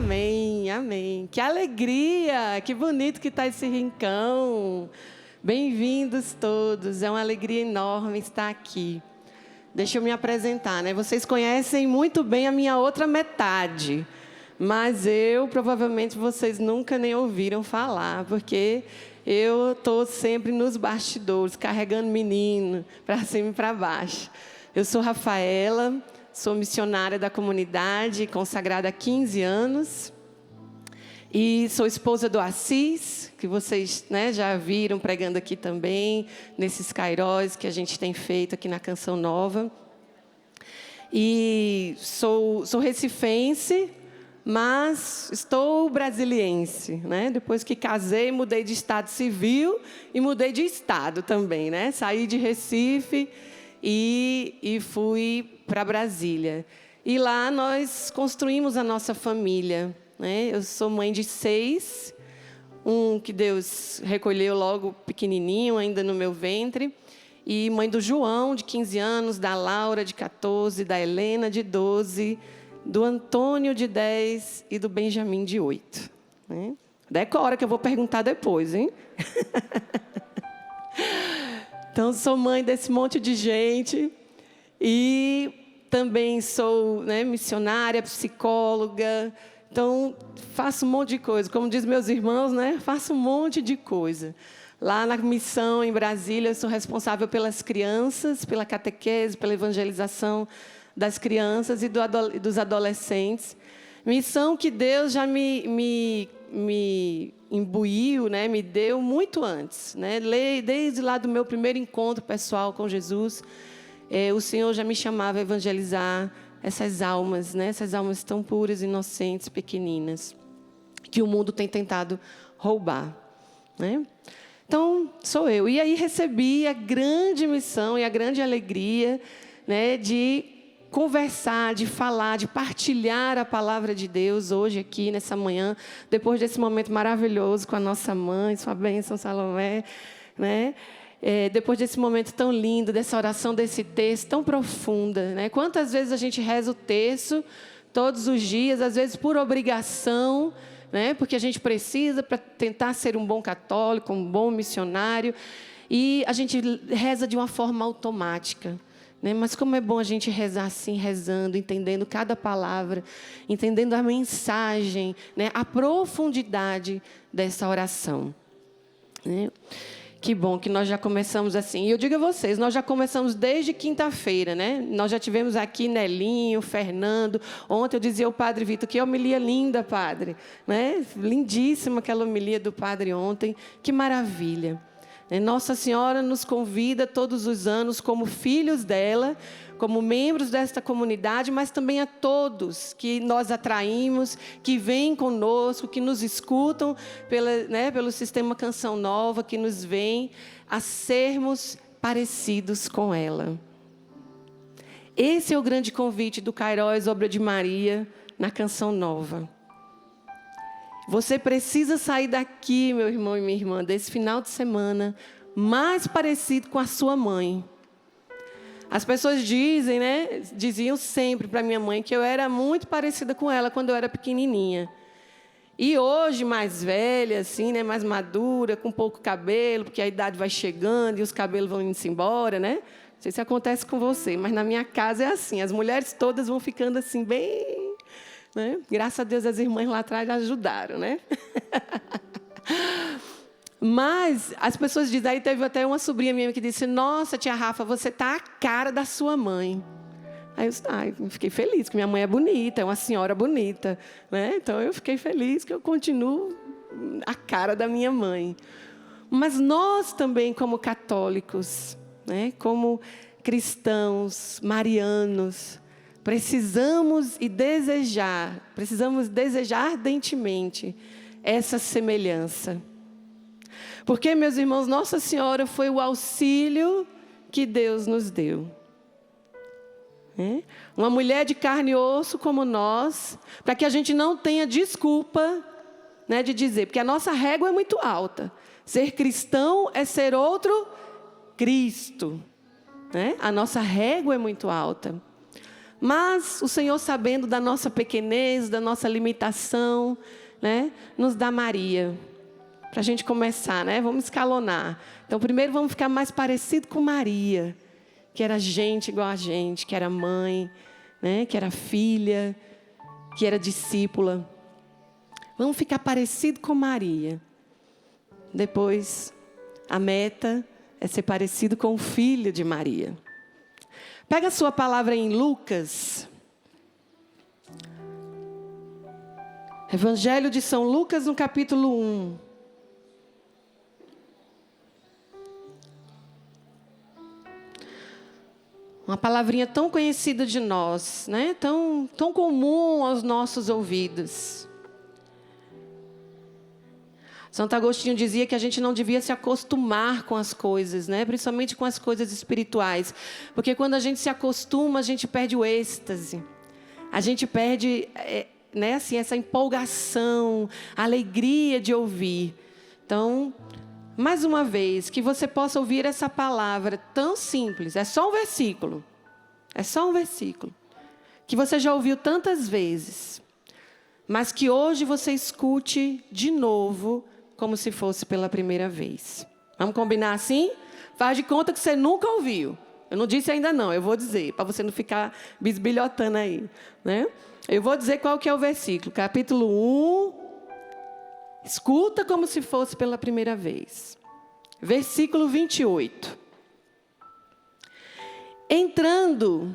Amém, amém. Que alegria, que bonito que está esse rincão. Bem-vindos todos, é uma alegria enorme estar aqui. Deixa eu me apresentar, né? Vocês conhecem muito bem a minha outra metade, mas provavelmente, vocês nunca nem ouviram falar, porque eu estou sempre nos bastidores, carregando menino para cima e para baixo. Eu sou Rafaela, sou missionária da comunidade, consagrada há 15 anos. E sou esposa do Assis, que vocês, né, já viram pregando aqui também, nesses cairóis que a gente tem feito aqui na Canção Nova. E sou recifense, mas estou brasiliense, né? Depois que casei, mudei de estado civil e mudei de estado também, né? Saí de Recife e fui para Brasília. E lá nós construímos a nossa família, né? Eu sou mãe de 6, um que Deus recolheu logo pequenininho, ainda no meu ventre, e mãe do João, de 15 anos, da Laura, de 14, da Helena, de 12, do Antônio, de 10 e do Benjamin, de 8. Né? Decora, que eu vou perguntar depois, hein? Então, sou mãe desse monte de gente e também sou, né, missionária, psicóloga. Então, faço um monte de coisa. Como dizem meus irmãos, né? Faço um monte de coisa. Lá na missão, em Brasília, eu sou responsável pelas crianças, pela catequese, pela evangelização das crianças e dos adolescentes. Missão que Deus já me imbuiu, né? Me deu muito antes. Né? Desde lá do meu primeiro encontro pessoal com Jesus, o Senhor já me chamava a evangelizar essas almas, né? Essas almas tão puras, inocentes, pequeninas, que o mundo tem tentado roubar. Né? Então, sou eu. E aí recebi a grande missão e a grande alegria, né, de conversar, de falar, de partilhar a palavra de Deus hoje aqui, nessa manhã, depois desse momento maravilhoso com a nossa mãe, sua bênção, Salomé, né? Depois desse momento tão lindo, dessa oração, desse texto tão profunda. Né? Quantas vezes a gente reza o texto todos os dias, às vezes por obrigação, né? Porque a gente precisa para tentar ser um bom católico, um bom missionário, e a gente reza de uma forma automática. Né? Mas como é bom a gente rezar assim, rezando, entendendo cada palavra, entendendo a mensagem, né? A profundidade dessa oração. Né? Que bom que nós já começamos assim. E eu digo a vocês, nós já começamos desde quinta-feira, né? Nós já tivemos aqui Nelinho, Fernando. Ontem eu dizia ao padre Vitor, que homilia linda, padre. Né? Lindíssima aquela homilia do padre ontem. Que maravilha. Nossa Senhora nos convida todos os anos como filhos dela, como membros desta comunidade, mas também a todos que nós atraímos, que vêm conosco, que nos escutam pelo Sistema Canção Nova, que nos veem a sermos parecidos com ela. Esse é o grande convite do Cairóis Obra de Maria na Canção Nova. Você precisa sair daqui, meu irmão e minha irmã, desse final de semana, mais parecido com a sua mãe. As pessoas dizem, né? Diziam sempre para minha mãe que eu era muito parecida com ela quando eu era pequenininha. E hoje, mais velha, assim, né? Mais madura, com pouco cabelo, porque a idade vai chegando e os cabelos vão indo embora, né? Não sei se acontece com você, mas na minha casa é assim. As mulheres todas vão ficando assim, bem... Né? Graças a Deus as irmãs lá atrás ajudaram, né? Mas as pessoas dizem, aí teve até uma sobrinha minha que disse, nossa, tia Rafa, você tá a cara da sua mãe. Aí eu fiquei feliz, que minha mãe é bonita, é uma senhora bonita, né? Então eu fiquei feliz que eu continuo a cara da minha mãe. Mas nós também, como católicos, né? Como cristãos, marianos, precisamos desejar ardentemente essa semelhança. Porque, meus irmãos, Nossa Senhora foi o auxílio que Deus nos deu. Uma mulher de carne e osso como nós, para que a gente não tenha desculpa, né, de dizer, porque a nossa régua é muito alta. Ser cristão é ser outro Cristo. Né? A nossa régua é muito alta. Mas o Senhor, sabendo da nossa pequenez, da nossa limitação, né, nos dá Maria. Para a gente começar, né? Vamos escalonar. Então, primeiro vamos ficar mais parecido com Maria, que era gente igual a gente, que era mãe, né, que era filha, que era discípula. Vamos ficar parecido com Maria. Depois, a meta é ser parecido com o filho de Maria. Pega a sua palavra em Lucas. Evangelho de São Lucas, no capítulo 1. Uma palavrinha tão conhecida de nós, né? Tão comum aos nossos ouvidos. Santo Agostinho dizia que a gente não devia se acostumar com as coisas, né? Principalmente com as coisas espirituais. Porque quando a gente se acostuma, a gente perde o êxtase. A gente perde, né, assim, essa empolgação, a alegria de ouvir. Então, mais uma vez, que você possa ouvir essa palavra tão simples. É só um versículo. É só um versículo. Que você já ouviu tantas vezes. Mas que hoje você escute de novo, como se fosse pela primeira vez. Vamos combinar assim? Faz de conta que você nunca ouviu. Eu não disse ainda não, eu vou dizer, para você não ficar bisbilhotando aí, né? Eu vou dizer qual que é o versículo. Capítulo 1. Escuta como se fosse pela primeira vez. Versículo 28. Entrando,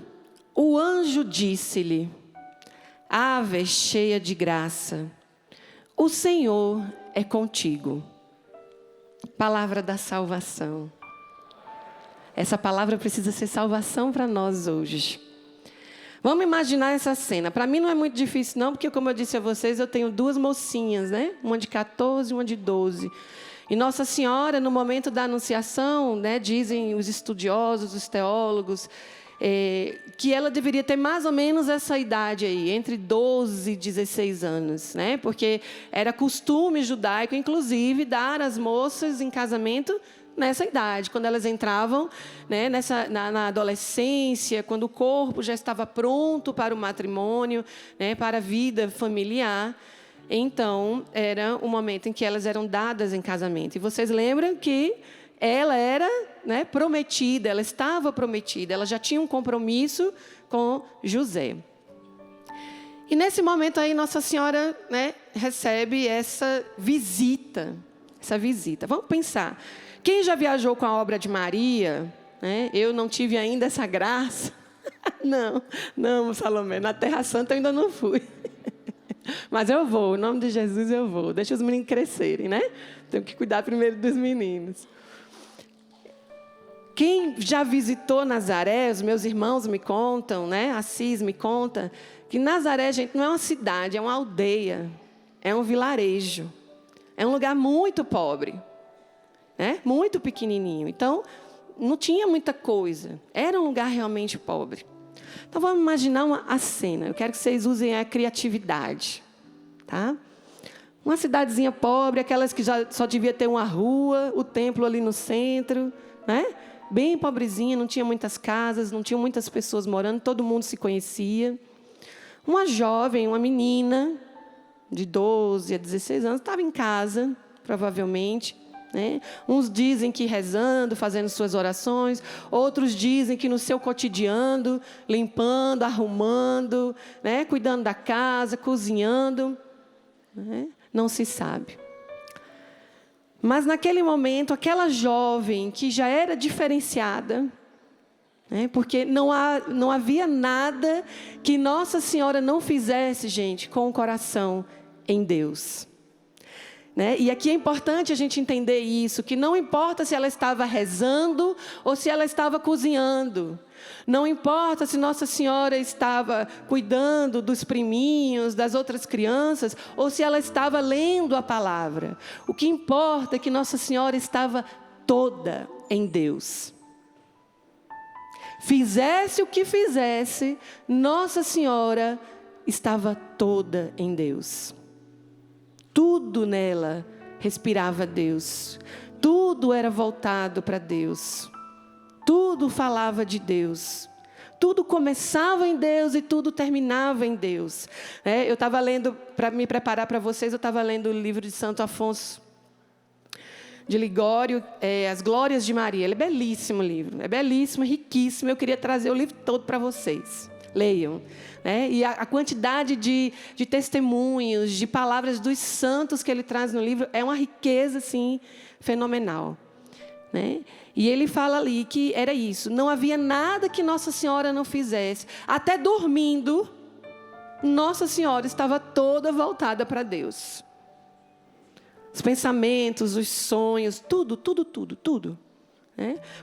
o anjo disse-lhe: Ave cheia de graça, o Senhor é contigo. Palavra da salvação. Essa palavra precisa ser salvação para nós hoje. Vamos imaginar essa cena. Para mim não é muito difícil não, porque como eu disse a vocês, eu tenho 2 mocinhas, né? Uma de 14 e uma de 12. E Nossa Senhora, no momento da anunciação, né, dizem os estudiosos, os teólogos, que ela deveria ter mais ou menos essa idade aí, entre 12 e 16 anos, né? Porque era costume judaico, inclusive, dar as moças em casamento nessa idade, quando elas entravam, né, na adolescência, quando o corpo já estava pronto para o matrimônio, né, para a vida familiar. Então, era o momento em que elas eram dadas em casamento. E vocês lembram que ela era, né, prometida, ela estava prometida, ela já tinha um compromisso com José. E nesse momento aí, Nossa Senhora, né, recebe essa visita. Vamos pensar. Quem já viajou com a obra de Maria, né? Eu não tive ainda essa graça. Não, Salomé, na Terra Santa eu ainda não fui. Mas eu vou, em nome de Jesus eu vou. Deixa os meninos crescerem, né? Tenho que cuidar primeiro dos meninos. Quem já visitou Nazaré, os meus irmãos me contam, né? Assis me conta, que Nazaré, gente, não é uma cidade, é uma aldeia, é um vilarejo. É um lugar muito pobre, né? Muito pequenininho. Então, não tinha muita coisa. Era um lugar realmente pobre. Então, vamos imaginar a cena. Eu quero que vocês usem a criatividade, tá? Uma cidadezinha pobre, aquelas que já só devia ter uma rua, o templo ali no centro, né? Bem pobrezinha, não tinha muitas casas, não tinha muitas pessoas morando, todo mundo se conhecia. Uma jovem, uma menina de 12 a 16 anos, estava em casa, provavelmente, né? Uns dizem que rezando, fazendo suas orações, outros dizem que no seu cotidiano, limpando, arrumando, né? Cuidando da casa, cozinhando, né? Não se sabe. Mas naquele momento, aquela jovem que já era diferenciada, né? Porque não havia nada que Nossa Senhora não fizesse, gente, com o coração em Deus. Né? E aqui é importante a gente entender isso, que não importa se ela estava rezando ou se ela estava cozinhando. Não importa se Nossa Senhora estava cuidando dos priminhos, das outras crianças, ou se ela estava lendo a palavra. O que importa é que Nossa Senhora estava toda em Deus. Fizesse o que fizesse, Nossa Senhora estava toda em Deus. Tudo nela respirava Deus. Tudo era voltado para Deus. Tudo falava de Deus. Tudo começava em Deus e tudo terminava em Deus. Eu estava lendo, para me preparar para vocês, eu estava lendo o livro de Santo Afonso de Ligório, As Glórias de Maria. Ele é belíssimo o livro, é belíssimo, riquíssimo. Eu queria trazer o livro todo para vocês. Leiam. E a quantidade de testemunhos, de palavras dos santos que ele traz no livro é uma riqueza assim, fenomenal. E ele fala ali que era isso. Não havia nada que Nossa Senhora não fizesse. Até dormindo, Nossa Senhora estava toda voltada para Deus. Os pensamentos, os sonhos, tudo.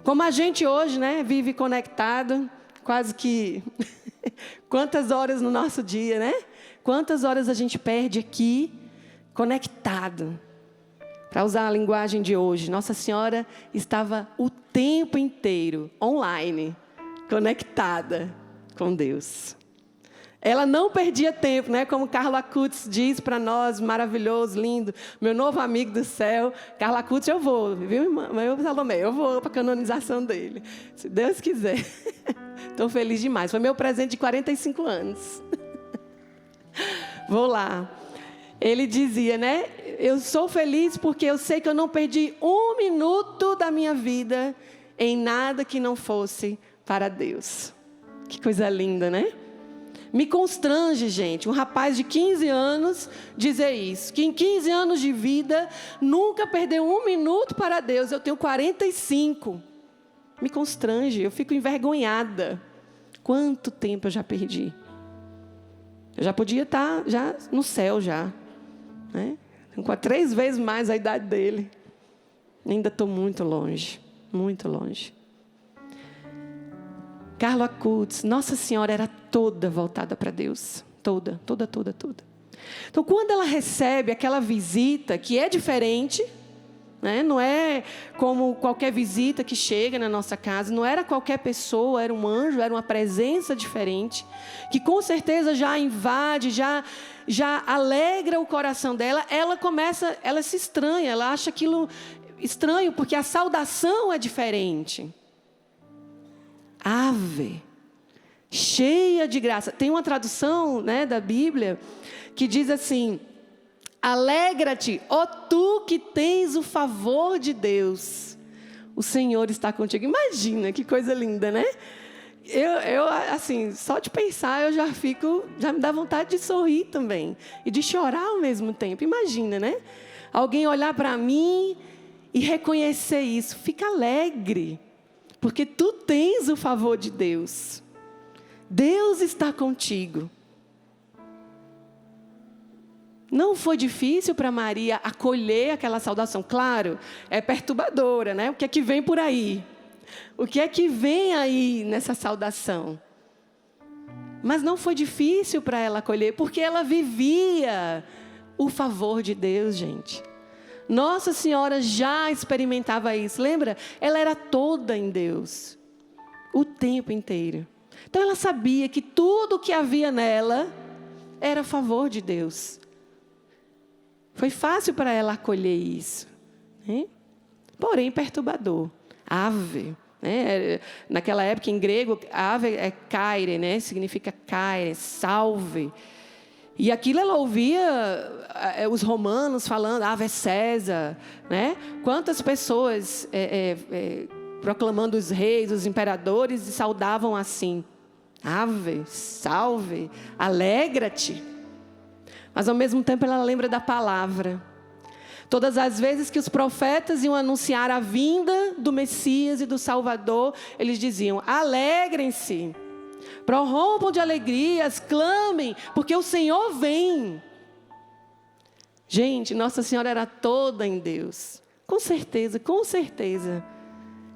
Como a gente hoje, vive conectado, quase que... Quantas horas no nosso dia, Quantas horas a gente perde aqui, conectado. Para usar a linguagem de hoje, Nossa Senhora estava o tempo inteiro online, conectada com Deus. Ela não perdia tempo, como Carla Cutts diz para nós, maravilhoso, lindo, meu novo amigo do céu. Carla Cutts, eu vou, viu, irmã? Salomé, eu vou para a canonização dele, se Deus quiser. Estou feliz demais, foi meu presente de 45 anos. Vou lá. Ele dizia, eu sou feliz porque eu sei que eu não perdi um minuto da minha vida em nada que não fosse para Deus. Que coisa linda, Me constrange, gente, um rapaz de 15 anos dizer isso, que em 15 anos de vida nunca perdeu um minuto para Deus. Eu tenho 45. Me constrange, eu fico envergonhada. Quanto tempo eu já perdi? Eu já podia estar já no céu já. Com 3 vezes mais a idade dele. Ainda estou muito longe, muito longe. Carla Cutts, Nossa Senhora era toda voltada para Deus. Toda. Então, quando ela recebe aquela visita, que é diferente, não é como qualquer visita que chega na nossa casa, não era qualquer pessoa, era um anjo, era uma presença diferente, que com certeza já invade, já alegra o coração dela. Ela se estranha, ela acha aquilo estranho, porque a saudação é diferente. Ave, cheia de graça. Tem uma tradução da Bíblia que diz assim: alegra-te, ó tu que tens o favor de Deus. O Senhor está contigo. Imagina, que coisa linda, Eu assim, só de pensar eu já me dá vontade de sorrir também. E de chorar ao mesmo tempo. Imagina, Alguém olhar para mim e reconhecer isso. Fica alegre. Porque tu tens o favor de Deus. Deus está contigo. Não foi difícil para Maria acolher aquela saudação. Claro, é perturbadora, O que é que vem por aí? O que é que vem aí nessa saudação? Mas não foi difícil para ela acolher, porque ela vivia o favor de Deus, gente. Nossa Senhora já experimentava isso, lembra? Ela era toda em Deus, o tempo inteiro. Então ela sabia que tudo que havia nela era a favor de Deus. Foi fácil para ela acolher isso, Porém perturbador. Ave, naquela época em grego, ave é kaire, significa kaire, salve. E aquilo ela ouvia os romanos falando, ave César, Quantas pessoas proclamando os reis, os imperadores, e saudavam assim: ave, salve, alegra-te. Mas ao mesmo tempo ela lembra da palavra. Todas as vezes que os profetas iam anunciar a vinda do Messias e do Salvador, eles diziam: alegrem-se, prorrompam de alegrias, clamem, porque o Senhor vem. Gente, Nossa Senhora era toda em Deus. Com certeza, com certeza.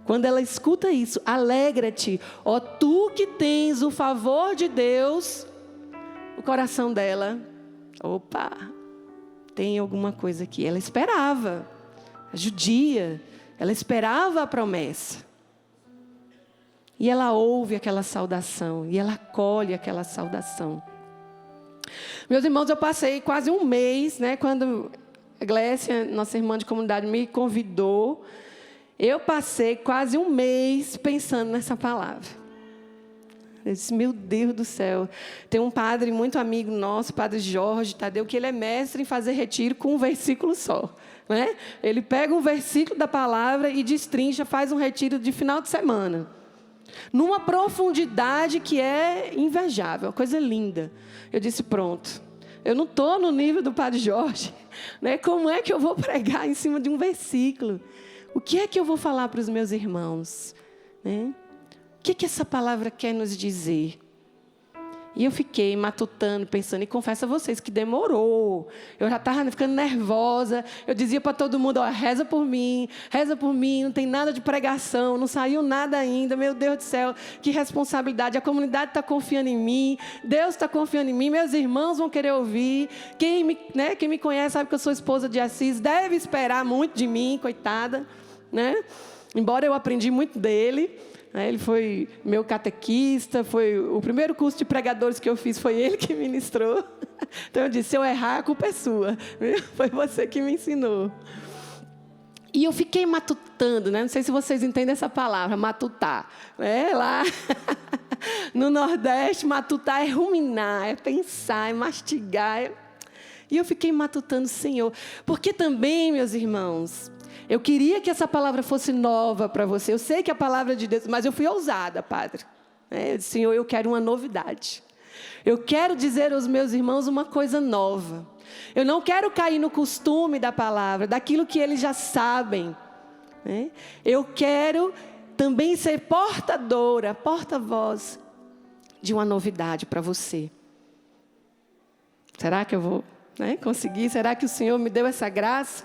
Quando ela escuta isso, alegra-te, ó tu que tens o favor de Deus, o coração dela, opa, tem alguma coisa aqui. Ela esperava, a judia, ela esperava a promessa. E ela ouve aquela saudação, e ela acolhe aquela saudação. Meus irmãos, eu passei quase um mês, quando a Glécia, nossa irmã de comunidade, me convidou, eu passei quase um mês pensando nessa palavra. Eu disse, meu Deus do céu. Tem um padre muito amigo nosso, padre Jorge Tadeu, que ele é mestre em fazer retiro com um versículo só. Né? Ele pega um versículo da palavra e destrincha, faz um retiro de final de semana. Numa profundidade que é invejável, uma coisa linda. Eu disse, pronto, eu não estou no nível do padre Jorge. Né? Como é que eu vou pregar em cima de um versículo? O que é que eu vou falar para os meus irmãos? Né? O que essa palavra quer nos dizer? E eu fiquei matutando, pensando, e confesso a vocês que demorou. Eu já estava ficando nervosa. Eu dizia para todo mundo, ó, reza por mim, não tem nada de pregação, não saiu nada ainda. Meu Deus do céu, que responsabilidade. A comunidade está confiando em mim, Deus está confiando em mim, meus irmãos vão querer ouvir. Quem me conhece sabe que eu sou esposa de Assis, deve esperar muito de mim, coitada. Né? Embora eu aprendi muito dele. Ele foi meu catequista, foi o primeiro curso de pregadores que eu fiz, foi ele que ministrou. Então eu disse, se eu errar, a culpa é sua. Foi você que me ensinou. E eu fiquei matutando, né? Não sei se vocês entendem essa palavra, matutar. Lá no Nordeste, matutar é ruminar, é pensar, é mastigar. E eu fiquei matutando, Senhor. Porque também, meus irmãos, eu queria que essa palavra fosse nova para você. Eu sei que a palavra de Deus, mas eu fui ousada, padre. Eu disse, Senhor, eu quero uma novidade. Eu quero dizer aos meus irmãos uma coisa nova. Eu não quero cair no costume da palavra, daquilo que eles já sabem. Eu quero também ser portadora, porta-voz de uma novidade para você. Será que eu vou conseguir? Será que o Senhor me deu essa graça?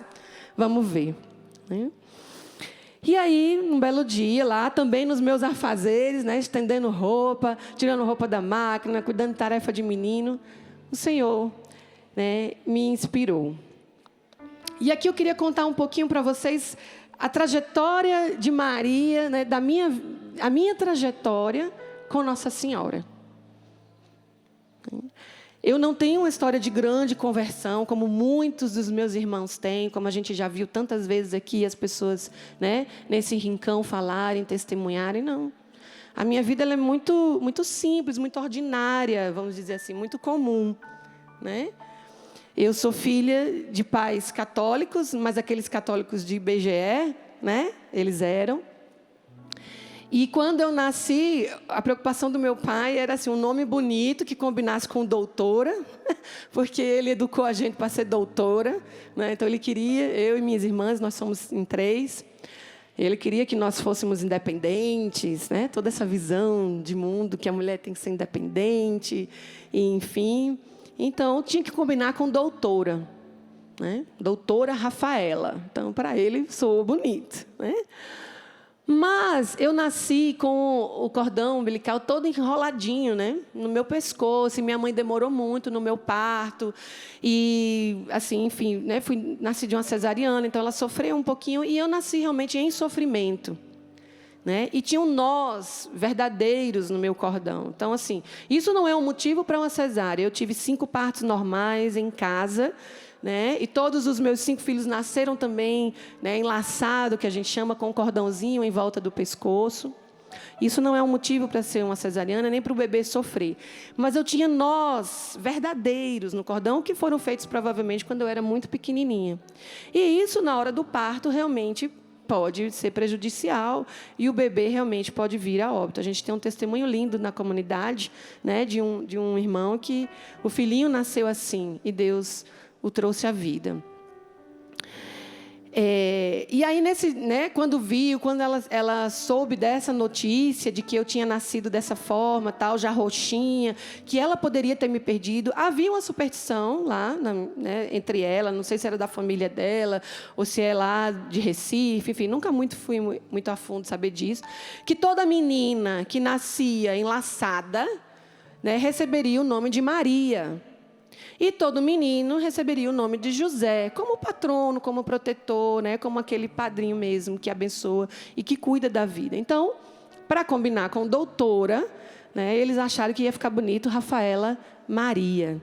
Vamos ver. E aí, um belo dia, lá também nos meus afazeres, estendendo roupa, tirando roupa da máquina, cuidando de tarefa de menino, o Senhor me inspirou. E aqui eu queria contar um pouquinho para vocês a trajetória de Maria, a minha trajetória com Nossa Senhora. Eu não tenho uma história de grande conversão, como muitos dos meus irmãos têm, como a gente já viu tantas vezes aqui, as pessoas nesse rincão falarem, testemunharem, não. A minha vida ela é muito, muito simples, muito ordinária, vamos dizer assim, muito comum. Eu sou filha de pais católicos, mas aqueles católicos de IBGE, eles eram. E quando eu nasci, a preocupação do meu pai era assim, um nome bonito que combinasse com doutora, porque ele educou a gente para ser doutora. Então, ele queria, eu e minhas irmãs, nós somos em 3, ele queria que nós fôssemos independentes, toda essa visão de mundo, que a mulher tem que ser independente, e, enfim. Então, tinha que combinar com doutora. Doutora Rafaela. Então, para ele, soou bonito. Mas eu nasci com o cordão umbilical todo enroladinho, no meu pescoço. E minha mãe demorou muito no meu parto. E, assim, enfim, nasci de uma cesariana, então ela sofreu um pouquinho. E eu nasci realmente em sofrimento. E tinham nós verdadeiros no meu cordão. Então, assim, isso não é um motivo para uma cesárea. Eu tive 5 partos normais em casa. E todos os meus 5 filhos nasceram também enlaçado, que a gente chama, com um cordãozinho em volta do pescoço. Isso não é um motivo para ser uma cesariana, nem para o bebê sofrer. Mas eu tinha nós verdadeiros no cordão, que foram feitos provavelmente quando eu era muito pequenininha. E isso, na hora do parto, realmente pode ser prejudicial e o bebê realmente pode vir a óbito. A gente tem um testemunho lindo na comunidade, de um irmão que o filhinho nasceu assim e Deus o trouxe à vida. E aí, quando ela soube dessa notícia de que eu tinha nascido dessa forma, tal, já roxinha, que ela poderia ter me perdido, havia uma superstição lá entre ela, não sei se era da família dela, ou se é lá de Recife, enfim, nunca fui muito a fundo saber disso, que toda menina que nascia enlaçada receberia o nome de Maria. E todo menino receberia o nome de José, como patrono, como protetor, como aquele padrinho mesmo que abençoa e que cuida da vida. Então, para combinar com doutora, eles acharam que ia ficar bonito Rafaela Maria.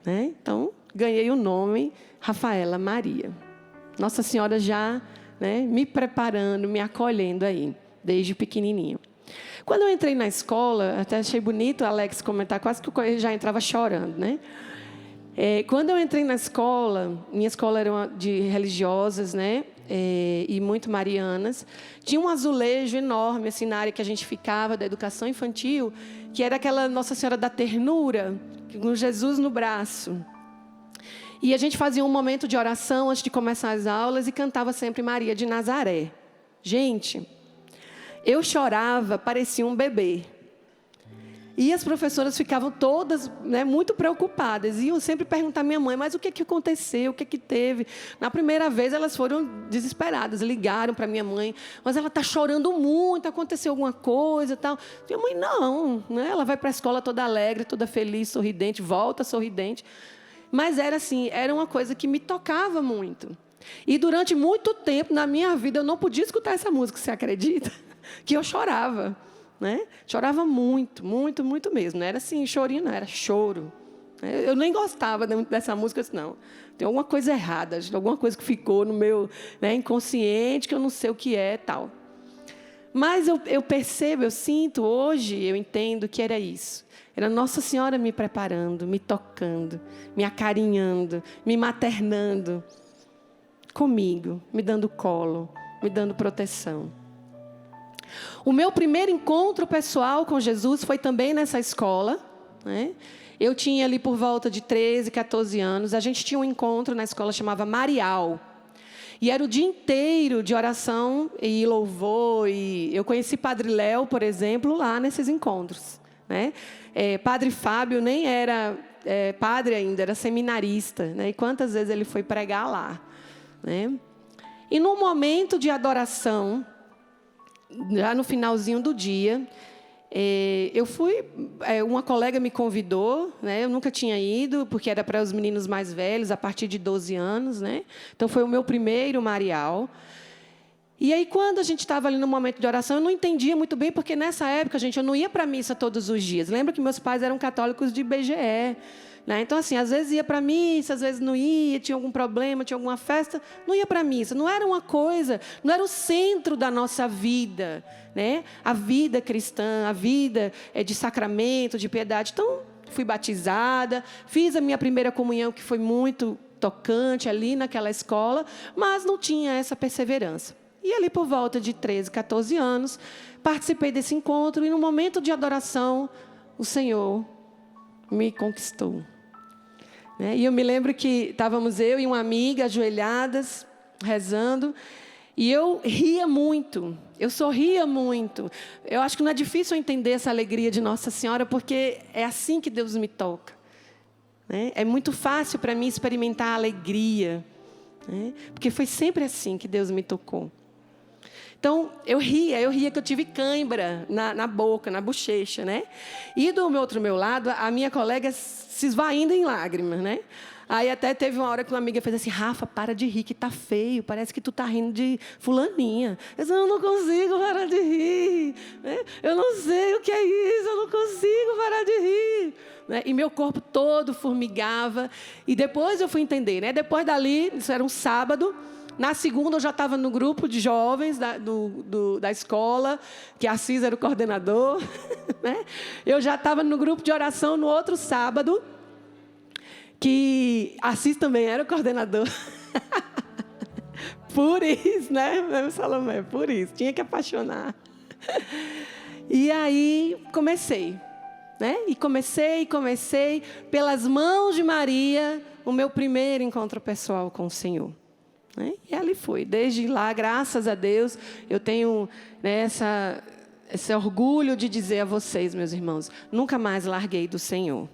Então, ganhei o nome Rafaela Maria. Nossa Senhora já me preparando, me acolhendo aí, desde pequenininho. Quando eu entrei na escola, até achei bonito o Alex comentar, quase que eu já entrava chorando, né? Quando eu entrei na escola, minha escola era de religiosas, né? E muito marianas. Tinha um azulejo enorme, assim, na área que a gente ficava, da educação infantil, que era aquela Nossa Senhora da Ternura, com Jesus no braço. E a gente fazia um momento de oração antes de começar as aulas e cantava sempre Maria de Nazaré. Gente, eu chorava, parecia um bebê. E as professoras ficavam todas, né, muito preocupadas. Iam sempre perguntar à minha mãe, mas o que aconteceu? O que teve? Na primeira vez, elas foram desesperadas. Ligaram para minha mãe. Mas ela está chorando muito, aconteceu alguma coisa e tal. Minha mãe, não. Né? Ela vai para a escola toda alegre, toda feliz, sorridente, volta sorridente. Mas era assim, era uma coisa que me tocava muito. E durante muito tempo, na minha vida, eu não podia escutar essa música, você acredita? Que eu chorava. Né? Chorava muito, muito, muito mesmo. Não era assim, chorinho, não, era choro. Eu nem gostava dessa música, eu disse, não. Tem alguma coisa errada, alguma coisa que ficou no meu, né, inconsciente, que eu não sei o que é tal. Mas eu percebo, eu sinto hoje, eu entendo que era isso. Era Nossa Senhora me preparando, me tocando, me acarinhando, me maternando comigo, me dando colo, me dando proteção. O meu primeiro encontro pessoal com Jesus foi também nessa escola, né? Eu tinha ali por volta de 13, 14 anos. A gente tinha um encontro na escola, chamava Marial. E era o dia inteiro de oração e louvor. E eu conheci Padre Léo, por exemplo, lá nesses encontros, né? Padre Fábio nem era padre ainda, era seminarista, né? E quantas vezes ele foi pregar lá, né? E no momento de adoração, já no finalzinho do dia, eu fui, uma colega me convidou, né? Eu nunca tinha ido, porque era para os meninos mais velhos, a partir de 12 anos, né? Então, foi o meu primeiro Marial. E aí, quando a gente estava ali no momento de oração, eu não entendia muito bem, porque nessa época, gente, eu não ia para a missa todos os dias. Lembra que meus pais eram católicos de IBGE. Né? Então, assim, às vezes ia para a missa, às vezes não ia, tinha algum problema, tinha alguma festa, não ia para a missa. Não era uma coisa, não era o centro da nossa vida, né? A vida cristã, a vida de sacramento, de piedade. Então, fui batizada, fiz a minha primeira comunhão, que foi muito tocante ali naquela escola, mas não tinha essa perseverança. E ali por volta de 13, 14 anos, participei desse encontro e no momento de adoração, o Senhor me conquistou. E eu me lembro que estávamos eu e uma amiga ajoelhadas, rezando, e eu ria muito, eu sorria muito. Eu acho que não é difícil entender essa alegria de Nossa Senhora, porque é assim que Deus me toca. É muito fácil para mim experimentar a alegria, porque foi sempre assim que Deus me tocou. Então, eu ria que eu tive cãibra na boca, na bochecha, né? E do meu lado, a minha colega se esvaindo em lágrimas, né? Aí até teve uma hora que uma amiga fez assim, Rafa, para de rir, que tá feio, parece que tu tá rindo de fulaninha. Eu disse, eu não consigo parar de rir, né? Eu não sei o que é isso, eu não consigo parar de rir. Né? E meu corpo todo formigava. E depois eu fui entender, né? Depois dali, isso era um sábado, na segunda, eu já estava no grupo de jovens da escola, que a Assis era o coordenador. Né? Eu já estava no grupo de oração no outro sábado, que a Assis também era o coordenador. Por isso, né, Salomé? Por isso, tinha que apaixonar. E aí, comecei. Né? E comecei, pelas mãos de Maria, o meu primeiro encontro pessoal com o Senhor. E ali foi. Desde lá, graças a Deus, eu tenho, né, esse orgulho de dizer a vocês, meus irmãos, nunca mais larguei do Senhor.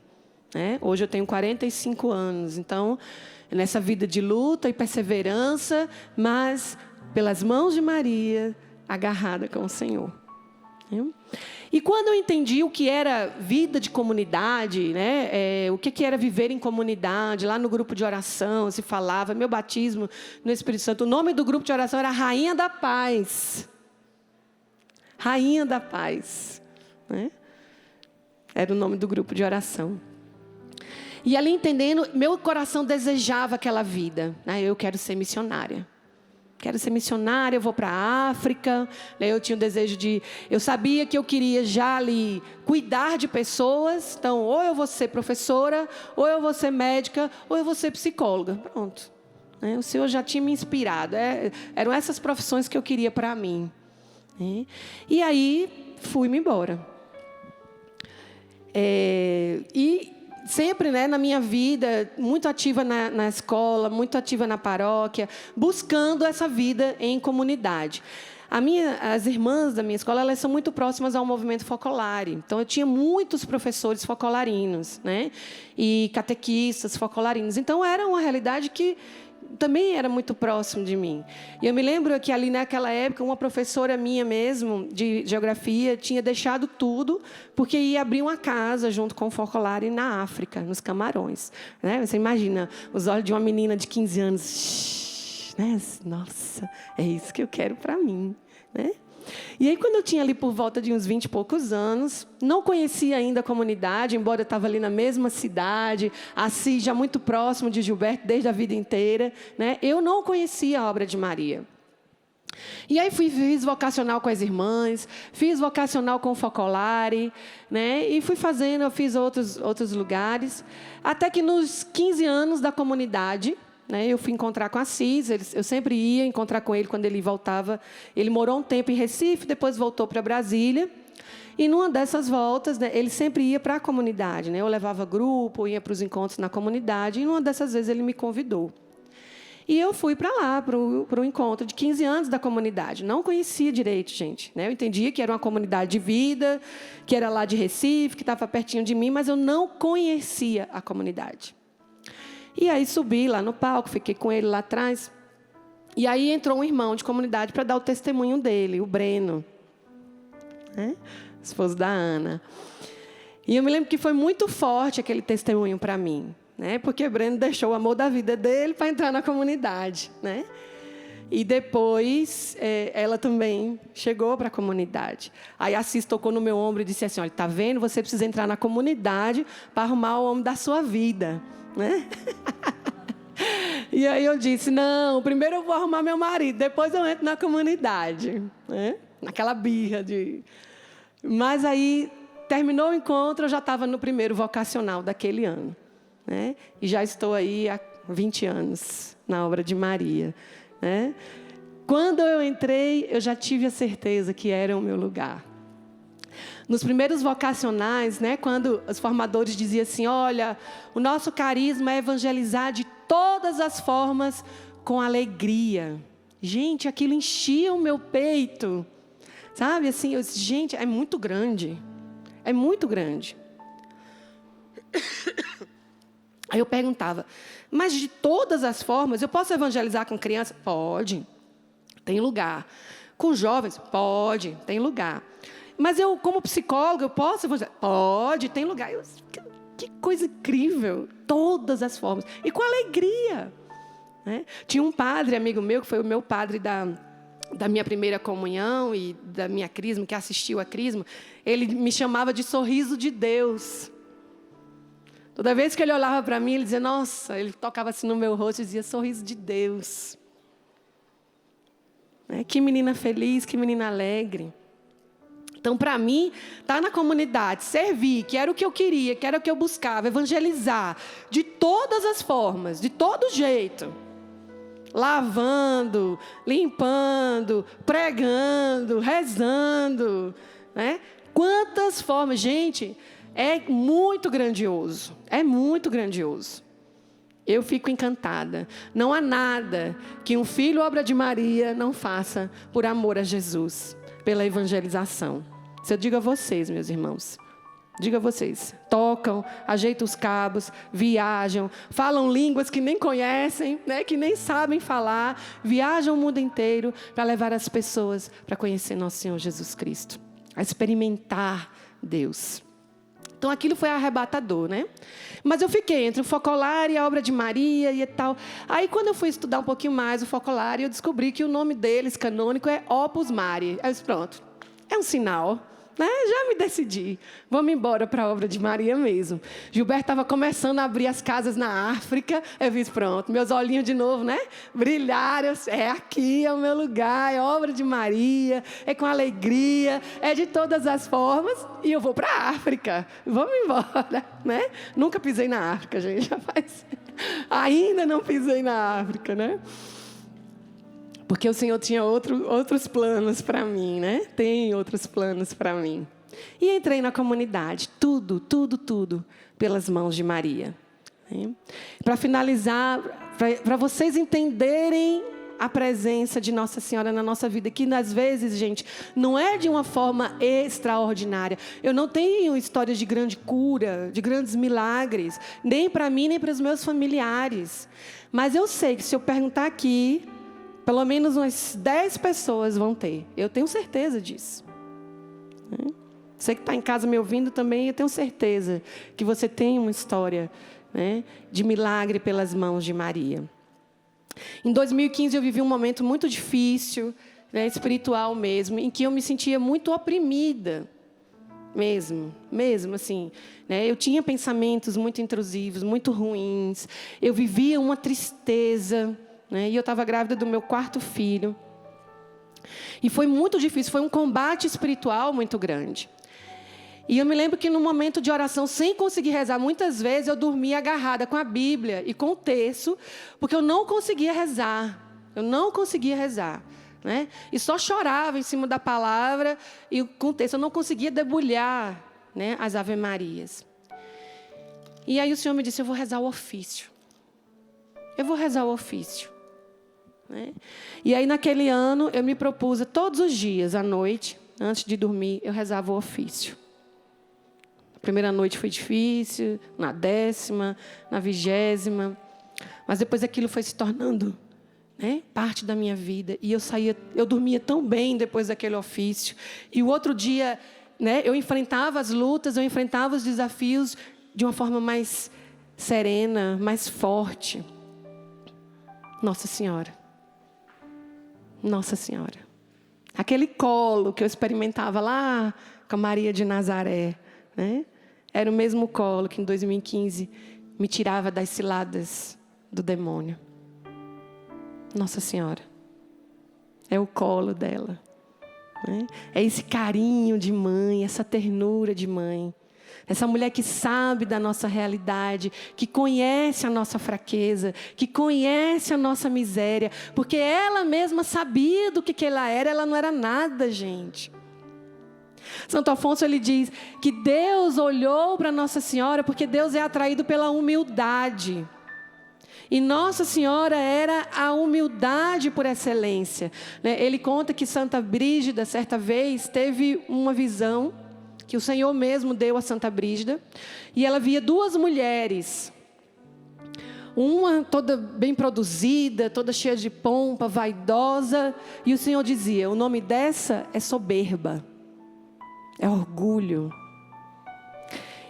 Hoje eu tenho 45 anos, então, nessa vida de luta e perseverança, mas pelas mãos de Maria, agarrada com o Senhor. E quando eu entendi o que era vida de comunidade, né, o que era viver em comunidade, lá no grupo de oração se falava, meu batismo no Espírito Santo, o nome do grupo de oração era Rainha da Paz. Rainha da Paz. Né? Era o nome do grupo de oração. E ali entendendo, meu coração desejava aquela vida. Eu quero ser missionária. quero ser missionária, eu vou para a África. Eu tinha o desejo eu sabia que eu queria já ali cuidar de pessoas. Então, ou eu vou ser professora, ou eu vou ser médica, ou eu vou ser psicóloga. Pronto. O Senhor já tinha me inspirado. Eram essas profissões que eu queria para mim. E aí, fui-me embora. E sempre, na minha vida, muito ativa na escola, muito ativa na paróquia, buscando essa vida em comunidade. As irmãs da minha escola, elas são muito próximas ao movimento focolare. Então, eu tinha muitos professores focolarinos, e catequistas focolarinos. Então, era uma realidade que também era muito próximo de mim. E eu me lembro que ali naquela época, uma professora minha mesmo, de geografia, tinha deixado tudo, porque ia abrir uma casa junto com o focolare na África, nos Camarões. Você imagina os olhos de uma menina de 15 anos. Nossa, é isso que eu quero para mim. E aí, quando eu tinha ali por volta de uns 20 e poucos anos, não conhecia ainda a comunidade, embora eu estava ali na mesma cidade, assim, já muito próximo de Gilberto, desde a vida inteira, eu não conhecia a obra de Maria. E aí fiz vocacional com as irmãs, fiz vocacional com o focolare, e fui fazendo, eu fiz outros lugares, até que nos 15 anos da comunidade, eu fui encontrar com Assis, eu sempre ia encontrar com ele quando ele voltava. Ele morou um tempo em Recife, depois voltou para Brasília. E, numa dessas voltas, ele sempre ia para a comunidade. Eu levava grupo, ia para os encontros na comunidade. E, numa dessas vezes, ele me convidou. E eu fui para lá, para o encontro de 15 anos da comunidade. Não conhecia direito, gente. Eu entendia que era uma comunidade de vida, que era lá de Recife, que estava pertinho de mim, mas eu não conhecia a comunidade. E aí subi lá no palco, fiquei com ele lá atrás. E aí entrou um irmão de comunidade para dar o testemunho dele, o Breno, esposo da Ana. E eu me lembro que foi muito forte aquele testemunho para mim, porque o Breno deixou o amor da vida dele para entrar na comunidade. E depois, ela também chegou para a comunidade. Aí a Assis tocou no meu ombro e disse assim, olha, está vendo? Você precisa entrar na comunidade para arrumar o homem da sua vida. E aí eu disse, não, primeiro eu vou arrumar meu marido, depois eu entro na comunidade. Naquela birra de... Mas aí, terminou o encontro, eu já estava no primeiro vocacional daquele ano. E já estou aí há 20 anos na obra de Maria. Quando eu entrei, eu já tive a certeza que era o meu lugar. Nos primeiros vocacionais, quando os formadores diziam assim, olha, o nosso carisma é evangelizar de todas as formas com alegria. Gente, aquilo enchia o meu peito. Sabe, assim, eu disse, gente, é muito grande. É muito grande. Aí eu perguntava, mas de todas as formas, eu posso evangelizar com crianças? Pode, tem lugar. Com jovens? Pode, tem lugar. Mas eu, como psicóloga, eu posso evangelizar? Pode, tem lugar. Que coisa incrível, todas as formas. E com alegria. Tinha um padre, amigo meu, que foi o meu padre da minha primeira comunhão e da minha crisma, que assistiu a crisma. Ele me chamava de sorriso de Deus. Toda vez que ele olhava para mim, ele dizia, nossa, ele tocava assim no meu rosto e dizia, sorriso de Deus. Que menina feliz, que menina alegre. Então, para mim, estar na comunidade, servir, que era o que eu queria, que era o que eu buscava, evangelizar, de todas as formas, de todo jeito. Lavando, limpando, pregando, rezando. Quantas formas, gente, é muito grandioso. É muito grandioso. Eu fico encantada. Não há nada que um filho, obra de Maria, não faça por amor a Jesus, pela evangelização. Se eu digo a vocês, meus irmãos, digo a vocês, tocam, ajeitam os cabos, viajam, falam línguas que nem conhecem, que nem sabem falar, viajam o mundo inteiro para levar as pessoas para conhecer nosso Senhor Jesus Cristo, a experimentar Deus. Então, aquilo foi arrebatador, Mas eu fiquei entre o focolare e a obra de Maria e tal. Aí, quando eu fui estudar um pouquinho mais o focolare, eu descobri que o nome deles, canônico, é Opus Mari. Aí eu disse, pronto, é um sinal, Já me decidi. Vamos embora para a obra de Maria mesmo. Gilberto estava começando a abrir as casas na África. Eu disse, pronto, meus olhinhos de novo, brilharam. É aqui, é o meu lugar, é obra de Maria, é com alegria, é de todas as formas. E eu vou para a África. Vamos embora, Nunca pisei na África, gente. Ainda não pisei na África, Porque o Senhor tinha outros planos para mim, Tem outros planos para mim. E entrei na comunidade, tudo pelas mãos de Maria. Para finalizar, para vocês entenderem a presença de Nossa Senhora na nossa vida, que às vezes, gente, não é de uma forma extraordinária. Eu não tenho histórias de grande cura, de grandes milagres, nem para mim, nem para os meus familiares. Mas eu sei que se eu perguntar aqui, pelo menos umas 10 pessoas vão ter. Eu tenho certeza disso. Você que está em casa me ouvindo também, eu tenho certeza que você tem uma história de milagre pelas mãos de Maria. Em 2015, eu vivi um momento muito difícil, espiritual mesmo, em que eu me sentia muito oprimida. Mesmo assim. Eu tinha pensamentos muito intrusivos, muito ruins. Eu vivia uma tristeza. E eu estava grávida do meu 4º filho. E foi muito difícil, foi um combate espiritual muito grande. E eu me lembro que no momento de oração, sem conseguir rezar, muitas vezes eu dormia agarrada com a Bíblia e com o terço, porque eu não conseguia rezar. E só chorava em cima da palavra e com o texto. Eu não conseguia debulhar as Ave Marias. E aí o Senhor me disse, eu vou rezar o ofício. E aí naquele ano eu me propus, todos os dias à noite, antes de dormir, eu rezava o ofício. A primeira noite foi difícil, na 10ª, na 20ª, mas depois aquilo foi se tornando parte da minha vida. E eu dormia tão bem depois daquele ofício. E o outro dia, eu enfrentava as lutas, eu enfrentava os desafios de uma forma mais serena, mais forte. Nossa Senhora. Aquele colo que eu experimentava lá com a Maria de Nazaré, era o mesmo colo que em 2015 me tirava das ciladas do demônio. Nossa Senhora. É o colo dela. É esse carinho de mãe, essa ternura de mãe. Essa mulher que sabe da nossa realidade, que conhece a nossa fraqueza, que conhece a nossa miséria, porque ela mesma sabia do que ela não era nada, gente. Santo Afonso, ele diz que Deus olhou para Nossa Senhora porque Deus é atraído pela humildade. E Nossa Senhora era a humildade por excelência. Ele conta que Santa Brígida, certa vez, teve uma visão que o Senhor mesmo deu a Santa Brígida, e ela via 2 mulheres, uma toda bem produzida, toda cheia de pompa, vaidosa, e o Senhor dizia, o nome dessa é soberba, é orgulho.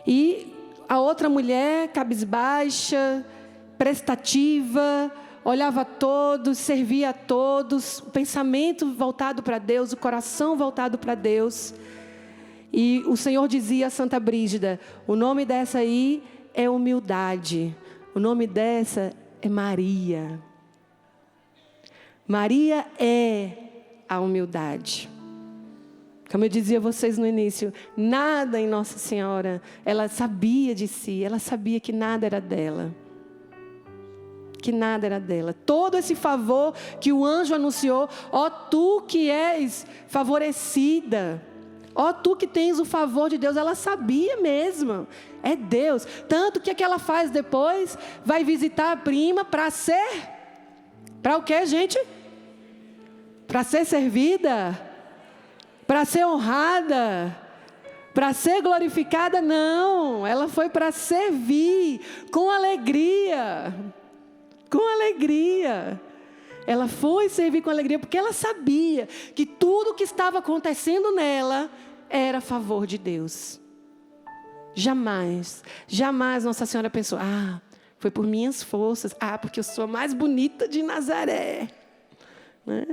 E a outra mulher, cabisbaixa, prestativa, olhava a todos, servia a todos, o pensamento voltado para Deus, o coração voltado para Deus. E o Senhor dizia a Santa Brígida, o nome dessa aí é humildade, o nome dessa é Maria. Maria é a humildade. Como eu dizia a vocês no início, nada em Nossa Senhora, ela sabia de si, ela sabia que nada era dela. Todo esse favor que o anjo anunciou, ó tu que és favorecida, ó tu que tens o favor de Deus, ela sabia mesmo, é Deus. Tanto que ela faz depois, vai visitar a prima para o quê, gente? Para ser servida, para ser honrada, para ser glorificada, não. Ela foi para servir com alegria. Ela foi servir com alegria, porque ela sabia que tudo que estava acontecendo nela era a favor de Deus. Jamais Nossa Senhora pensou, foi por minhas forças, porque eu sou a mais bonita de Nazaré. né?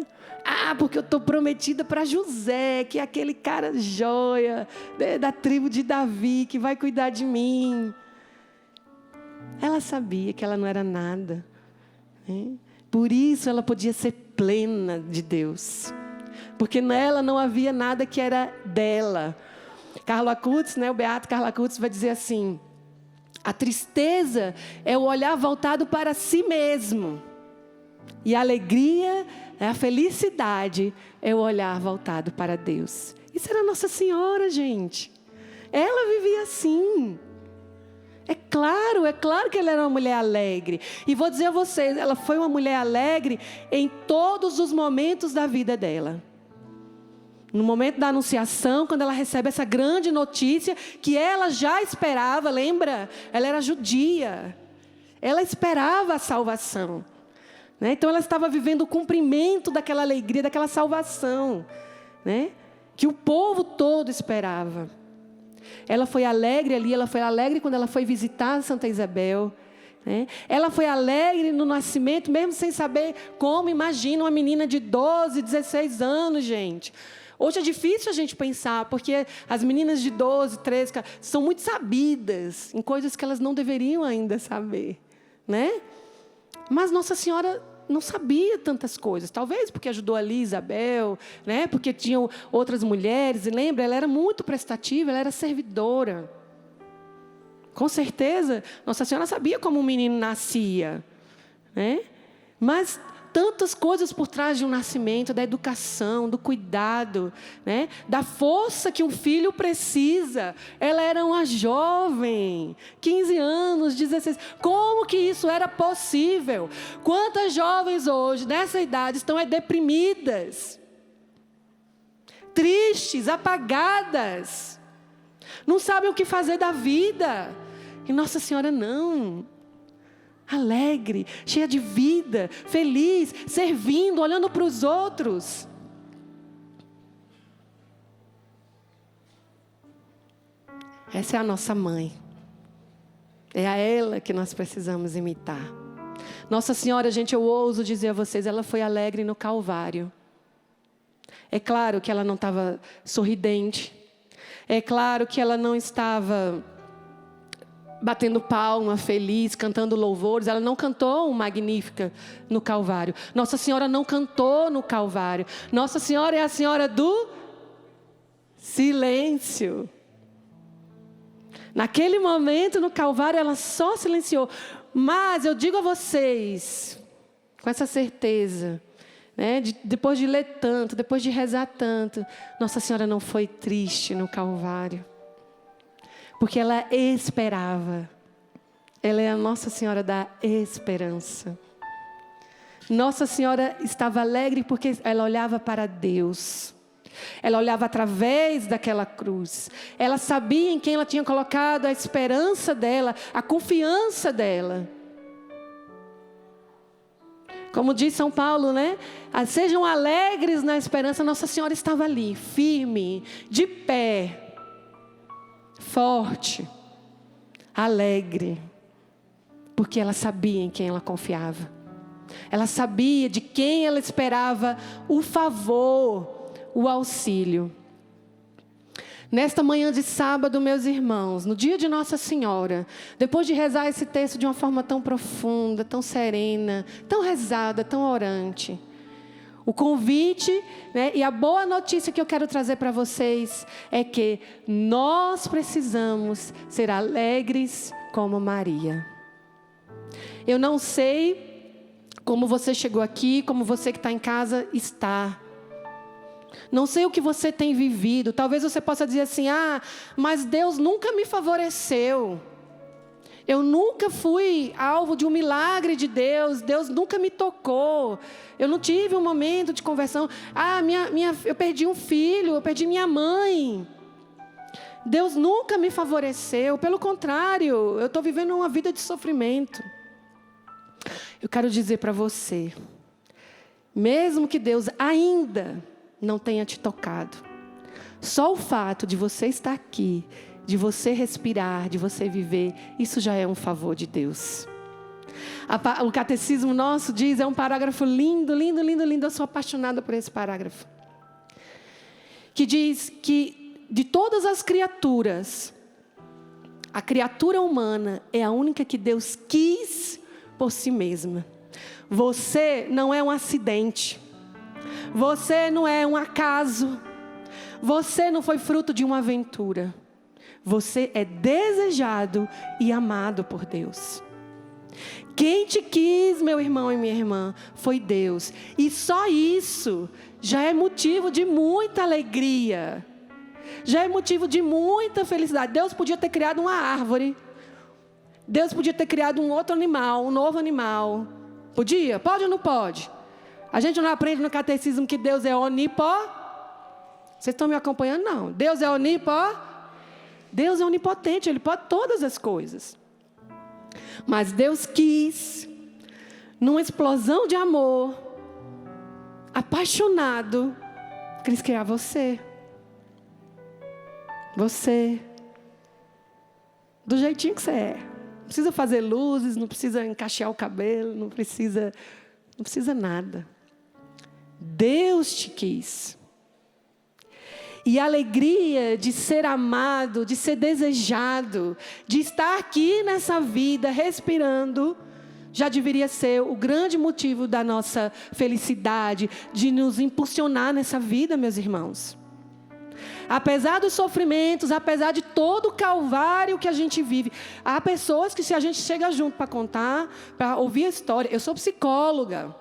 Porque eu estou prometida para José, que é aquele cara joia, né, da tribo de Davi, que vai cuidar de mim. Ela sabia que ela não era nada, né? Por isso ela podia ser plena de Deus, porque nela não havia nada que era dela. Carlo Acutis, né, o beato Carlo Acutis vai dizer assim: a tristeza é o olhar voltado para si mesmo, e a alegria, a felicidade é o olhar voltado para Deus. Isso era Nossa Senhora, gente. Ela vivia assim. É claro que ela era uma mulher alegre. E vou dizer a vocês, ela foi uma mulher alegre em todos os momentos da vida dela. No momento da anunciação, quando ela recebe essa grande notícia, que ela já esperava, lembra? Ela era judia. Ela esperava a salvação, né? Então ela estava vivendo o cumprimento daquela alegria, daquela salvação, né? Que o povo todo esperava. Ela foi alegre ali, ela foi alegre quando ela foi visitar Santa Isabel, né? Ela foi alegre no nascimento, mesmo sem saber como. Imagina uma menina de 12, 16 anos, gente. Hoje é difícil a gente pensar, porque as meninas de 12, 13, são muito sabidas em coisas que elas não deveriam ainda saber, né? Mas Nossa Senhora não sabia tantas coisas, talvez porque ajudou ali Isabel, né? Porque tinham outras mulheres, e lembra, ela era muito prestativa, ela era servidora. Com certeza, Nossa Senhora sabia como um menino nascia, né? Mas tantas coisas por trás de um nascimento, da educação, do cuidado, né? Da força que um filho precisa. Ela era uma jovem, 15 anos, 16. Como que isso era possível? Quantas jovens hoje, nessa idade, estão deprimidas, tristes, apagadas, não sabem o que fazer da vida. E Nossa Senhora não. Alegre, cheia de vida, feliz, servindo, olhando para os outros. Essa é a nossa mãe. É a ela que nós precisamos imitar. Nossa Senhora, gente, eu ouso dizer a vocês, ela foi alegre no Calvário. É claro que ela não estava sorridente. É claro que ela não estava batendo palma, feliz, cantando louvores. Ela não cantou um Magnífica no Calvário. Nossa Senhora não cantou no Calvário. Nossa Senhora é a Senhora do silêncio. Naquele momento no Calvário ela só silenciou. Mas eu digo a vocês, com essa certeza, né, depois de ler tanto, depois de rezar tanto, Nossa Senhora não foi triste no Calvário. Porque ela esperava. Ela é a Nossa Senhora da esperança. Nossa Senhora estava alegre porque ela olhava para Deus. Ela olhava através daquela cruz. Ela sabia em quem ela tinha colocado a esperança dela, a confiança dela. Como diz São Paulo, né? Sejam alegres na esperança. Nossa Senhora estava ali, firme, de pé, forte, alegre, porque ela sabia em quem ela confiava. Ela sabia de quem ela esperava o favor, o auxílio. Nesta manhã de sábado, meus irmãos, no dia de Nossa Senhora, depois de rezar esse texto de uma forma tão profunda, tão serena, tão rezada, tão orante, o convite, né, e a boa notícia que eu quero trazer para vocês é que nós precisamos ser alegres como Maria. Eu não sei como você chegou aqui, como você que está em casa está. Não sei o que você tem vivido. Talvez você possa dizer assim: mas Deus nunca me favoreceu. Eu nunca fui alvo de um milagre de Deus. Deus nunca me tocou. Eu não tive um momento de conversão. Eu perdi um filho, eu perdi minha mãe. Deus nunca me favoreceu. Pelo contrário, eu estou vivendo uma vida de sofrimento. Eu quero dizer para você, mesmo que Deus ainda não tenha te tocado, só o fato de você estar aqui, de você respirar, de você viver, isso já é um favor de Deus. O catecismo nosso diz, é um parágrafo lindo, lindo, lindo, lindo. Eu sou apaixonada por esse parágrafo. Que diz que de todas as criaturas, a criatura humana é a única que Deus quis por si mesma. Você não é um acidente. Você não é um acaso. Você não foi fruto de uma aventura. Você é desejado e amado por Deus. Quem te quis, meu irmão e minha irmã, foi Deus. E só isso já é motivo de muita alegria. Já é motivo de muita felicidade. Deus podia ter criado uma árvore. Deus podia ter criado um outro animal, um novo animal. Podia? Pode ou não pode? A gente não aprende no catecismo que Deus é Vocês estão me acompanhando? Não. Deus é Deus é onipotente, Ele pode todas as coisas. Mas Deus quis, numa explosão de amor, apaixonado, quis criar você. Você. Do jeitinho que você é. Não precisa fazer luzes, não precisa encaixear o cabelo, não precisa nada. Deus te quis. E a alegria de ser amado, de ser desejado, de estar aqui nessa vida, respirando, já deveria ser o grande motivo da nossa felicidade, de nos impulsionar nessa vida, meus irmãos. Apesar dos sofrimentos, apesar de todo o calvário que a gente vive, há pessoas que, se a gente chega junto para contar, para ouvir a história... Eu sou psicóloga.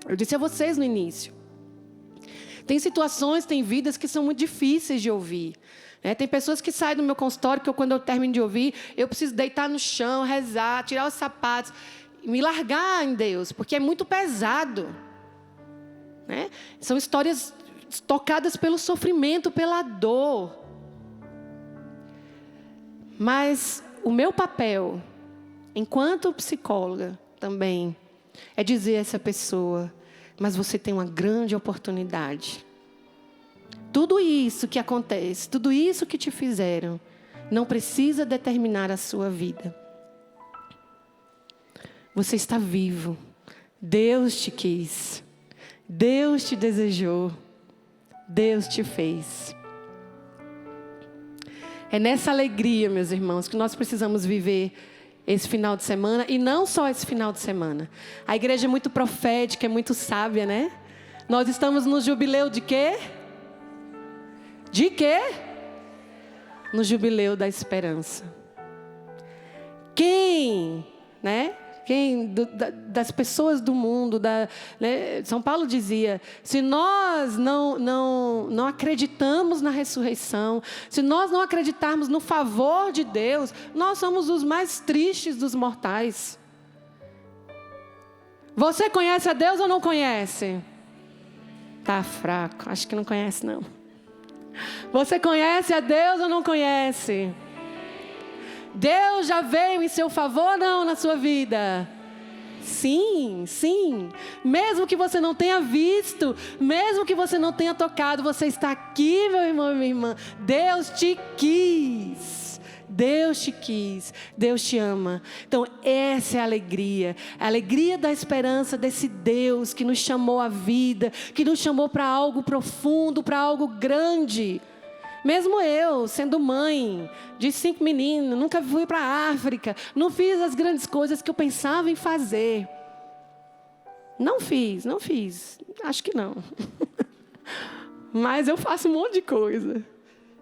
Eu disse a vocês no início. Tem situações, tem vidas que são muito difíceis de ouvir. Tem pessoas que saem do meu consultório, que quando eu termino de ouvir, eu preciso deitar no chão, rezar, tirar os sapatos, me largar em Deus, porque é muito pesado. São histórias tocadas pelo sofrimento, pela dor. Mas o meu papel, enquanto psicóloga também, é dizer a essa pessoa: mas você tem uma grande oportunidade. Tudo isso que acontece, tudo isso que te fizeram, não precisa determinar a sua vida. Você está vivo. Deus te quis. Deus te desejou. Deus te fez. É nessa alegria, meus irmãos, que nós precisamos viver esse final de semana, e não só esse final de semana. A igreja é muito profética, é muito sábia, né? Nós estamos no jubileu de quê? De quê? No jubileu da esperança. Quem, né? Das pessoas do mundo, São Paulo dizia: se nós não acreditamos na ressurreição, se nós não acreditarmos no favor de Deus, nós somos os mais tristes dos mortais. Você conhece a Deus ou não conhece? Tá fraco, acho que não conhece não. Você conhece a Deus ou não conhece? Deus já veio em seu favor, não, na sua vida? Sim, sim. Mesmo que você não tenha visto, mesmo que você não tenha tocado, você está aqui, meu irmão e minha irmã. Deus te quis. Deus te quis. Deus te ama. Então, essa é a alegria da esperança desse Deus que nos chamou à vida, que nos chamou para algo profundo, para algo grande. Mesmo eu, sendo mãe de 5 meninos, nunca fui para a África, não fiz as grandes coisas que eu pensava em fazer. Não fiz, acho que não. Mas eu faço um monte de coisa.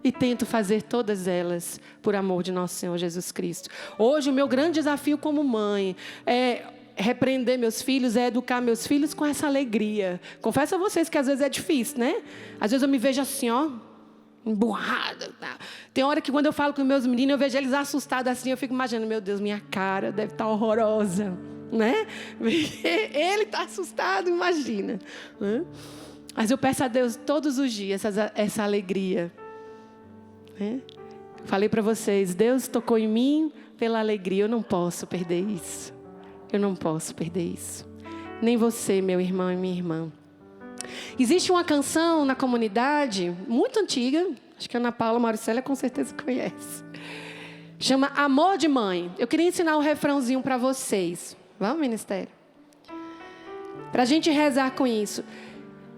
E tento fazer todas elas por amor de nosso Senhor Jesus Cristo. Hoje o meu grande desafio como mãe é repreender meus filhos, é educar meus filhos com essa alegria. Confesso a vocês que às vezes é difícil, né? Às vezes eu me vejo assim, emburrada. Tem hora que quando eu falo com meus meninos, eu vejo eles assustados assim, eu fico imaginando: meu Deus, minha cara deve estar horrorosa, né? Ele está assustado, imagina. Mas eu peço a Deus todos os dias essa alegria. Falei para vocês, Deus tocou em mim pela alegria. Eu não posso perder isso. Eu não posso perder isso. Nem você, meu irmão e minha irmã. Existe uma canção na comunidade, muito antiga, acho que a Ana Paula Mauricélia com certeza conhece. Chama Amor de Mãe. Eu queria ensinar um refrãozinho para vocês. Vamos, ministério? Para a gente rezar com isso.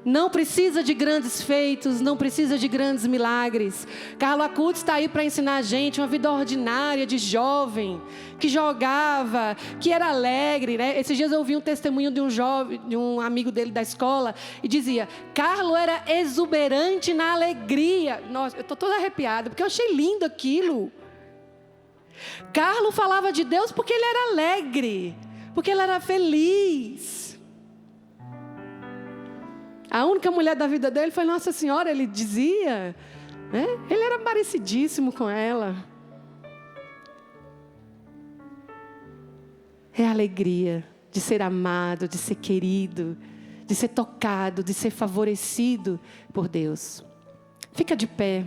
Não precisa de grandes feitos, não precisa de grandes milagres. Carlo Acutis está aí para ensinar a gente uma vida ordinária de jovem, que jogava, que era alegre, né? Esses dias eu ouvi um testemunho de um jovem, de um amigo dele da escola, e dizia: Carlo era exuberante na alegria. Nossa, eu estou toda arrepiada, porque eu achei lindo aquilo. Carlo falava de Deus porque ele era alegre, porque ele era feliz. A única mulher da vida dele foi Nossa Senhora, ele dizia, né? Ele era parecidíssimo com ela. É a alegria de ser amado, de ser querido, de ser tocado, de ser favorecido por Deus. Fica de pé.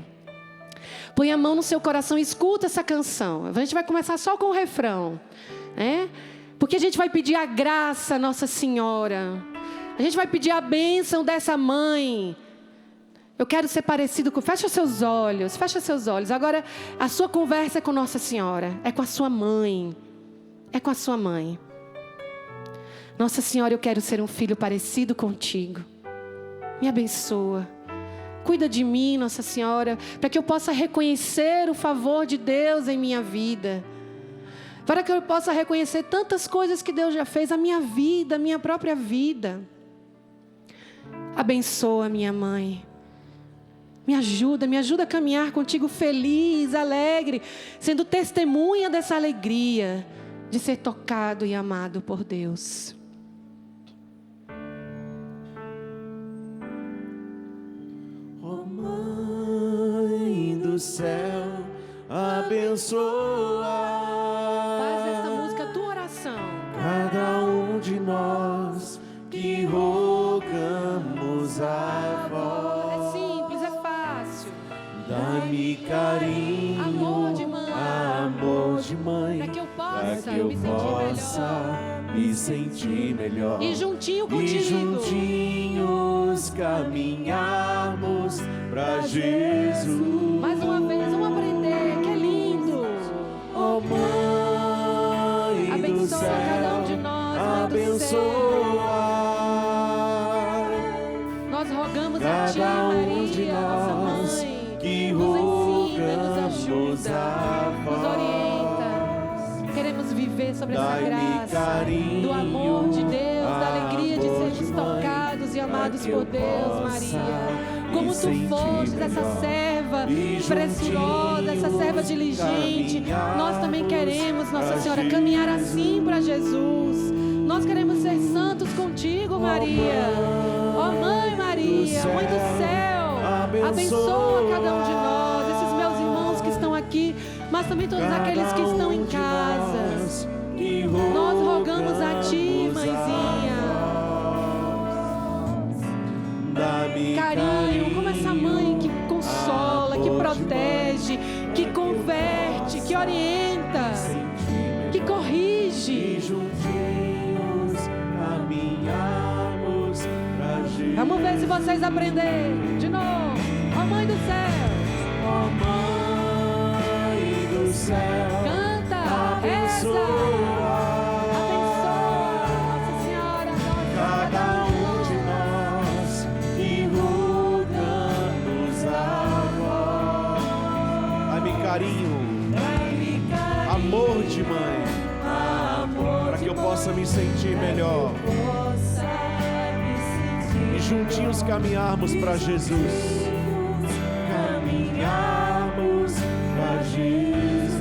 Põe a mão no seu coração e escuta essa canção. A gente vai começar só com o refrão, né? Porque a gente vai pedir a graça à Nossa Senhora. A gente vai pedir a bênção dessa mãe. Eu quero ser parecido com... Fecha seus olhos, fecha seus olhos. Agora, a sua conversa é com Nossa Senhora. É com a sua mãe. É com a sua mãe. Nossa Senhora, eu quero ser um filho parecido contigo. Me abençoa. Cuida de mim, Nossa Senhora, para que eu possa reconhecer o favor de Deus em minha vida. Para que eu possa reconhecer tantas coisas que Deus já fez, a minha vida, a minha própria vida. Abençoa minha mãe. Me ajuda a caminhar contigo feliz, alegre, sendo testemunha dessa alegria de ser tocado e amado por Deus. Ó Mãe do céu, abençoa. Faz essa música a tua oração. Cada um de nós que rogamos a vós. É simples, é fácil. Dá-me carinho, Amor de mãe. amor de mãe, Para que eu para possa que eu me sentir possa melhor. me sentir melhor. E juntinho E contigo. juntinhos caminharmos para Jesus. Mais uma vez, vamos aprender, que é lindo. Ó Mãe do Abençoa céu, cada um de nós, Mãe do céu. abençoa. Nós rogamos a Ti, Cada um de Maria, nossa nós mãe. que Nos ensina, nos rogamos ajuda, a nos orienta. Queremos viver sobre essa Dai-me graça carinho, do amor de Deus, da alegria de amor sermos de mãe, tocados e amados para que por eu Deus, possa Maria. me Como Tu sentir fostes essa melhor. serva E pressurosa, essa serva diligente, nós também queremos, Nossa pra Senhora, caminhar assim para Jesus. Nós queremos ser santos contigo, Maria. Ó Mãe Maria, Mãe do céu, abençoa cada um de nós, esses meus irmãos que estão aqui, mas também todos aqueles que estão em casa. Nós rogamos a Ti, mãezinha. Carinho, como essa mãe que consola, que protege, que converte, que orienta, que corrige. E juntinhos caminharmos pra Jesus. Vamos ver se vocês aprenderam. De novo. Ó Mãe do céu. Ó Mãe do céu, Canta, reza. Abençoa, Nossa Senhora. cada um de nós que rogamos a vós. Dai-me carinho, amor de mãe, para que eu possa me sentir melhor. E juntinhos caminharmos para Jesus. Caminharmos para Jesus.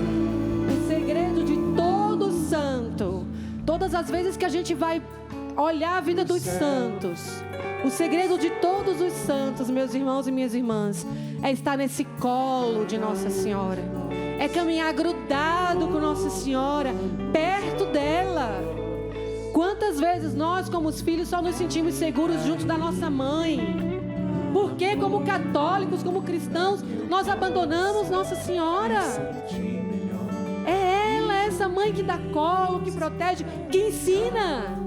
O segredo de todo santo, todas as vezes que a gente vai olhar a vida dos santos, o segredo de todos os santos, meus irmãos e minhas irmãs, é estar nesse colo de Nossa Senhora, é caminhar grudado com Nossa Senhora, perto dela. Quantas vezes nós, como os filhos, só nos sentimos seguros junto da nossa mãe? Porque, como católicos, como cristãos, nós abandonamos Nossa Senhora. É ela, essa mãe que dá colo, que protege, que ensina,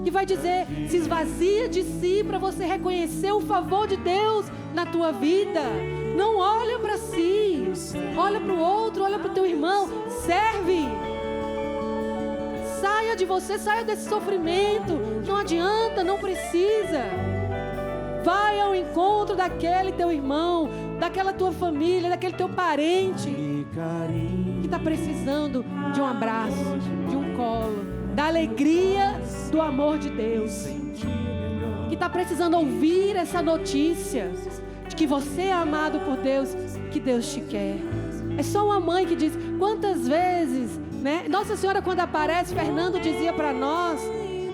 que vai dizer: se esvazia de si para você reconhecer o favor de Deus na tua vida. Não olha para si, olha para o outro, olha para o teu irmão, serve. Saia saia de você, saia desse sofrimento. Não adianta, não precisa. Vai ao encontro daquele teu irmão, daquela tua família, daquele teu parente que está precisando de um abraço, de um colo, da alegria do amor de Deus, que está precisando ouvir essa notícia de que você é amado por Deus, que Deus te quer. É só uma mãe que diz. Quantas vezes, né? Nossa Senhora, quando aparece, Fernando dizia para nós,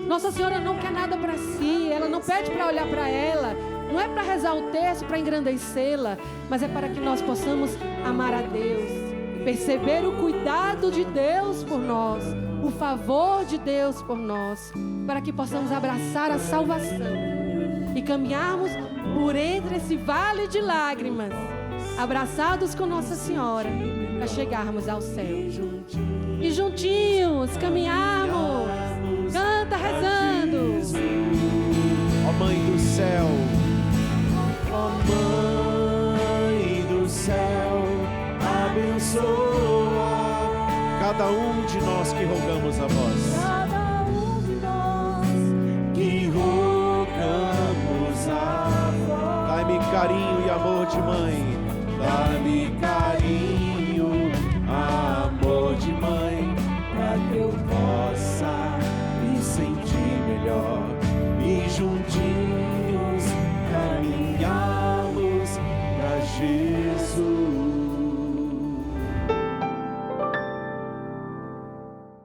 Nossa Senhora não quer nada para si, ela não pede para olhar para ela, não é para rezar o texto, para engrandecê-la, mas é para que nós possamos amar a Deus, perceber o cuidado de Deus por nós, o favor de Deus por nós, para que possamos abraçar a salvação e caminharmos por entre esse vale de lágrimas, abraçados com Nossa Senhora, para chegarmos ao céu. E juntinhos caminharmos, canta rezando. Ó Mãe do céu, ó Mãe do céu, abençoa cada um de nós que rogamos a vós. Cada um de nós Que rogamos a vós. Dai-me carinho e amor de mãe. Dai-me carinho